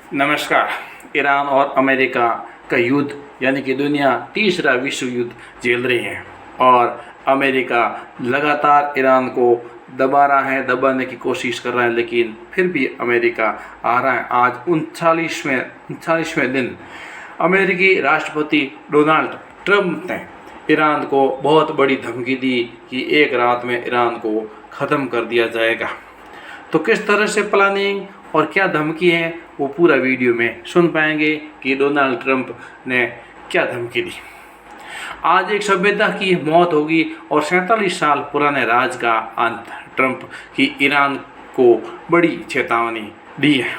नमस्कार। ईरान और अमेरिका का युद्ध यानी कि दुनिया तीसरा विश्व युद्ध झेल रही है और अमेरिका लगातार ईरान को दबा रहा है, दबाने की कोशिश कर रहा है, लेकिन फिर भी अमेरिका आ रहा है। आज 39वें दिन अमेरिकी राष्ट्रपति डोनाल्ड ट्रंप ने ईरान को बहुत बड़ी धमकी दी कि एक रात में ईरान को ख़त्म कर दिया जाएगा। तो किस तरह से प्लानिंग और क्या धमकी है वो पूरा वीडियो में सुन पाएंगे कि डोनाल्ड ट्रंप ने क्या धमकी दी। आज एक सभ्यता की मौत होगी और 47 साल पुराने राज का अंत। ट्रंप की ईरान को बड़ी चेतावनी दी है।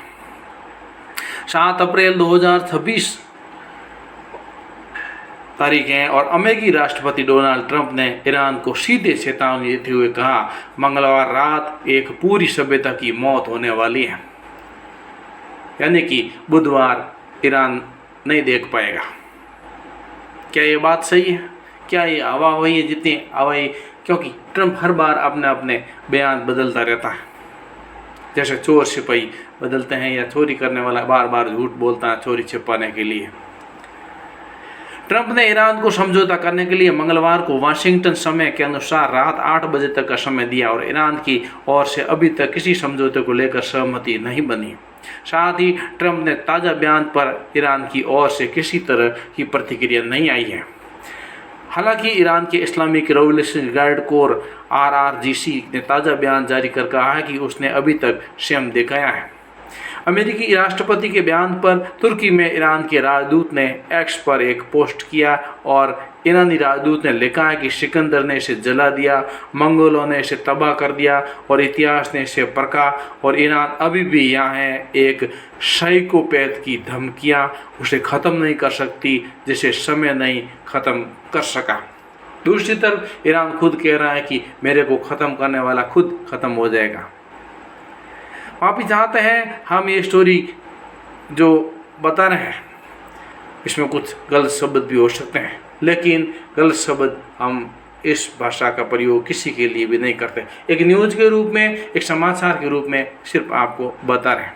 7 अप्रैल 2026 तारीख है और अमेरिकी राष्ट्रपति डोनाल्ड ट्रंप ने ईरान को सीधे चेतावनी देते हुए कहा, मंगलवार रात एक पूरी सभ्यता की मौत होने वाली है, यानी कि बुधवार ईरान नहीं देख पाएगा। क्या ये बात सही है? क्या ये हवाई है जितनी हवाई? क्योंकि ट्रंप हर बार अपने बयान बदलता रहता है, जैसे चोर सिपाही बदलते हैं या चोरी करने वाला बार बार झूठ बोलता है चोरी छिपाने के लिए। ट्रंप ने ईरान को समझौता करने के लिए मंगलवार को वाशिंगटन समय के अनुसार रात 8 बजे तक का समय दिया और ईरान की ओर से अभी तक किसी समझौते को लेकर सहमति नहीं बनी। साथ ही ट्रंप ने ताज़ा बयान पर ईरान की ओर से किसी तरह की प्रतिक्रिया नहीं आई है। हालांकि ईरान के Islamic revolutionary guard core IRGC ने ताज़ा बयान जारी कर कहा है कि उसने अभी तक संयम दिखाया है। अमेरिकी राष्ट्रपति के बयान पर तुर्की में ईरान के राजदूत ने एक्स पर एक पोस्ट किया और ईरानी राजदूत ने लिखा है कि सिकंदर ने इसे जला दिया, मंगोलों ने इसे तबाह कर दिया और इतिहास ने इसे परखा और ईरान अभी भी यहाँ है। एक साइकोपैथ की धमकियाँ उसे ख़त्म नहीं कर सकती जिसे समय नहीं ख़त्म कर सका। दूसरी तरफ ईरान खुद कह रहा है कि मेरे को ख़त्म करने वाला खुद ख़त्म हो जाएगा। आप ही चाहते हैं हम ये स्टोरी जो बता रहे हैं इसमें कुछ गलत शब्द भी हो सकते हैं, लेकिन गलत शब्द हम इस भाषा का प्रयोग किसी के लिए भी नहीं करते। एक न्यूज़ के रूप में, एक समाचार के रूप में सिर्फ आपको बता रहे हैं।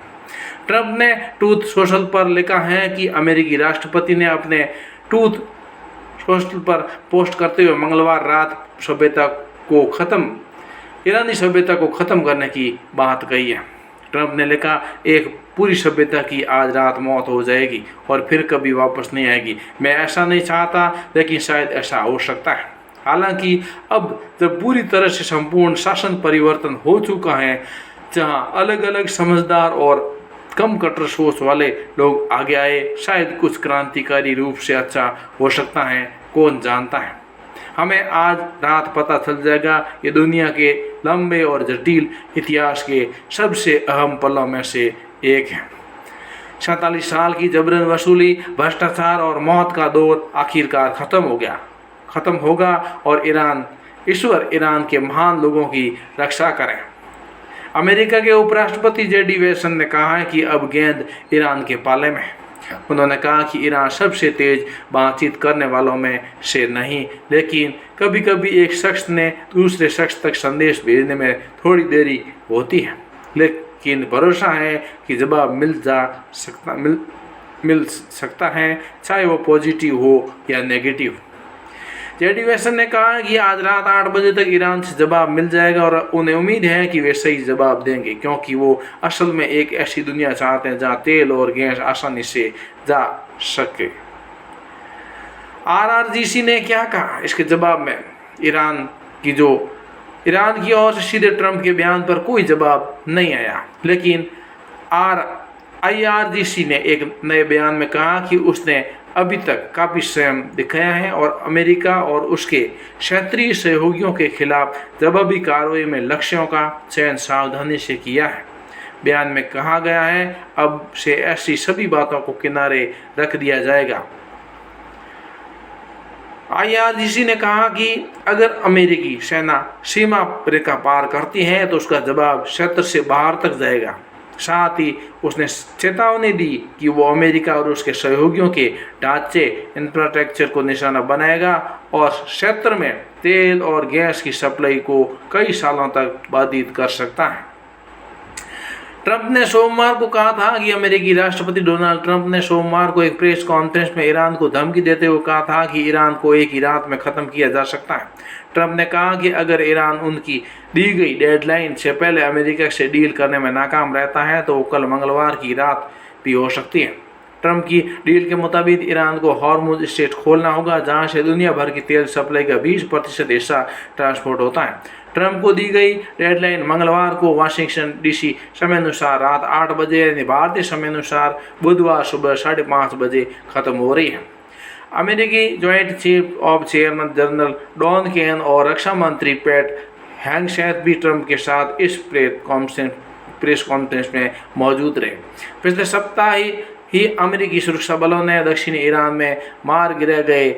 ट्रंप ने ट्रूथ सोशल पर लिखा है कि अमेरिकी राष्ट्रपति ने अपने ट्रूथ सोशल पर पोस्ट करते हुए मंगलवार रात ईरानी सभ्यता को ख़त्म करने की बात कही है। ट्रंप ने लिखा, एक पूरी सभ्यता की आज रात मौत हो जाएगी और फिर कभी वापस नहीं आएगी। मैं ऐसा नहीं चाहता, लेकिन शायद ऐसा हो सकता है। हालांकि अब जब पूरी तरह से संपूर्ण शासन परिवर्तन हो चुका है, जहां अलग अलग समझदार और कम कट्टर सोच वाले लोग आगे आए, शायद कुछ क्रांतिकारी रूप से अच्छा हो सकता है, कौन जानता है। हमें आज रात पता चल जाएगा। ये दुनिया के लंबे और जटिल इतिहास के सबसे अहम पलों में से एक है। 47 साल की जबरन वसूली, भ्रष्टाचार और मौत का दौर आखिरकार ख़त्म होगा और ईश्वर ईरान के महान लोगों की रक्षा करें। अमेरिका के उपराष्ट्रपति JD वैंस ने कहा है कि अब गेंद ईरान के पाले में है। उन्होंने कहा कि ईरान सबसे तेज बातचीत करने वालों में से नहीं, लेकिन कभी कभी एक शख्स ने दूसरे शख्स तक संदेश भेजने में थोड़ी देरी होती है, लेकिन भरोसा है कि जवाब मिल सकता है, चाहे वो पॉजिटिव हो या नेगेटिव। JD वैंस ने कहा कि आज रात 8 बजे तक ईरान से जवाब मिल जाएगा और उन्हें उम्मीद है कि वे सही जवाब देंगे, क्योंकि वो असल में एक ऐसी दुनिया चाहते हैं जहां तेल और गैस आसानी से जा सके। IRGC ने क्या कहा इसके जवाब में? ईरान की ओर से सीधे ट्रंप के बयान पर कोई जवाब नहीं आया, लेकिन IRGC ने एक नए बयान में कहा कि उसने अभी तक काफ़ी संयम दिखाया है और अमेरिका और उसके क्षेत्रीय सहयोगियों के खिलाफ जवाबी कार्रवाई में लक्ष्यों का चयन सावधानी से किया है। बयान में कहा गया है, अब से ऐसी सभी बातों को किनारे रख दिया जाएगा। IRGC ने कहा कि अगर अमेरिकी सेना सीमा रेखा पार करती है तो उसका जवाब क्षेत्र से बाहर तक जाएगा। साथ ही उसने चेतावनी दी कि वो अमेरिका और उसके सहयोगियों के ढांचे इंफ्रास्ट्रक्चर को निशाना बनाएगा और क्षेत्र में तेल और गैस की सप्लाई को कई सालों तक बाधित कर सकता है। ट्रंप ने सोमवार को कहा था कि अमेरिकी राष्ट्रपति डोनाल्ड ट्रंप ने सोमवार को एक प्रेस कॉन्फ्रेंस में ईरान को धमकी देते हुए कहा था कि ईरान को एक ही रात में खत्म किया जा सकता है। ट्रंप ने कहा कि अगर ईरान उनकी दी गई डेडलाइन से पहले अमेरिका से डील करने में नाकाम रहता है तो कल मंगलवार की रात भी हो सकती है। ट्रंप की डील के मुताबिक ईरान को हॉर्मुज स्ट्रेट खोलना होगा, जहां से दुनिया भर की तेल सप्लाई का 20% हिस्सा ट्रांसपोर्ट होता है। ट्रंप को दी गई डेडलाइन मंगलवार को वाशिंगटन डीसी समय अनुसार रात 8 बजे यानी भारतीय समय अनुसार बुधवार सुबह 5:30 बजे खत्म हो रही है। अमेरिकी joint chief of chairman general Dan Caine और रक्षा मंत्री पैट हेगसेथ भी ट्रंप के साथ इस प्रेस कॉन्फ्रेंस में मौजूद रहे। पिछले सप्ताह ही अमेरिकी सुरक्षा बलों ने दक्षिणी ईरान में मार गिराए गए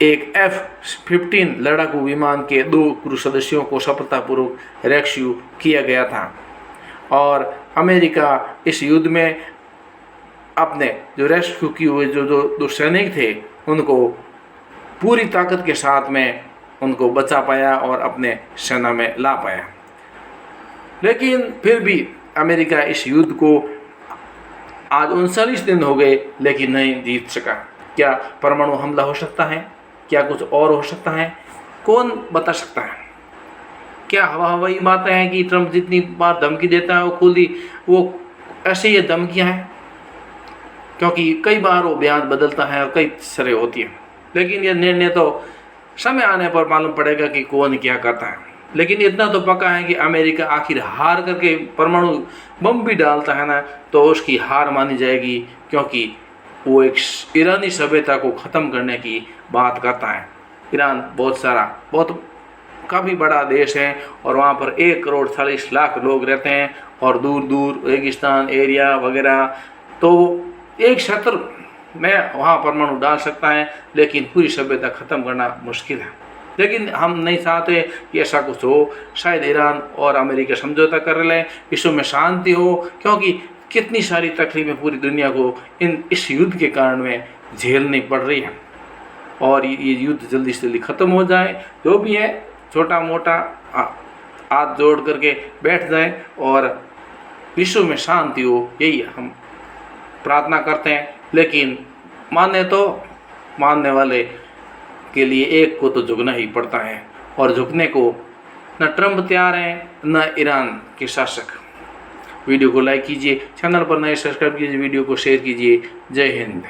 एक F-15 लड़ाकू विमान के 2 क्रू सदस्यों को सफलतापूर्वक रेस्क्यू किया गया था और अमेरिका इस युद्ध में अपने जो रेस्क्यू किए हुए जो सैनिक थे उनको पूरी ताकत के साथ में उनको बचा पाया और अपने सेना में ला पाया। लेकिन फिर भी अमेरिका इस युद्ध को आज 39 दिन हो गए लेकिन नहीं जीत सका। क्या परमाणु हमला हो सकता है? क्या कुछ और हो सकता है? कौन बता सकता है? क्या हवाई बातें हैं कि ट्रंप जितनी बार धमकी देता है वो खुद ही वो ऐसे ये धमकियां हैं, क्योंकि कई बार वो बयान बदलता है और कई सरे होती है। लेकिन ये निर्णय तो समय आने पर मालूम पड़ेगा कि कौन क्या करता है। लेकिन इतना तो पक्का है कि अमेरिका आखिर हार करके परमाणु बम भी डालता है ना तो उसकी हार मानी जाएगी, क्योंकि वो एक ईरानी सभ्यता को ख़त्म करने की बात करता है। ईरान बहुत काफ़ी बड़ा देश है और वहाँ पर 1,40,00,000 लोग रहते हैं और दूर दूर रेगिस्तान एरिया वगैरह, तो एक क्षेत्र में वहाँ परमाणु डाल सकता है लेकिन पूरी सभ्यता ख़त्म करना मुश्किल है। लेकिन हम नहीं चाहते कि ऐसा कुछ हो। शायद ईरान और अमेरिका समझौता कर लें, विश्व में शांति हो, क्योंकि कितनी सारी तकलीफें पूरी दुनिया को इस युद्ध के कारण में झेलनी पड़ रही है और ये युद्ध जल्दी से जल्दी ख़त्म हो जाए। जो भी है छोटा मोटा हाथ जोड़ करके बैठ जाए और विश्व में शांति हो, यही हम प्रार्थना करते हैं। लेकिन मानने वाले के लिए एक को तो झुकना ही पड़ता है और झुकने को न ट्रंप तैयार हैं न ईरान के शासक। वीडियो को लाइक कीजिए, चैनल पर नए सब्सक्राइब कीजिए, वीडियो को शेयर कीजिए। जय हिंद।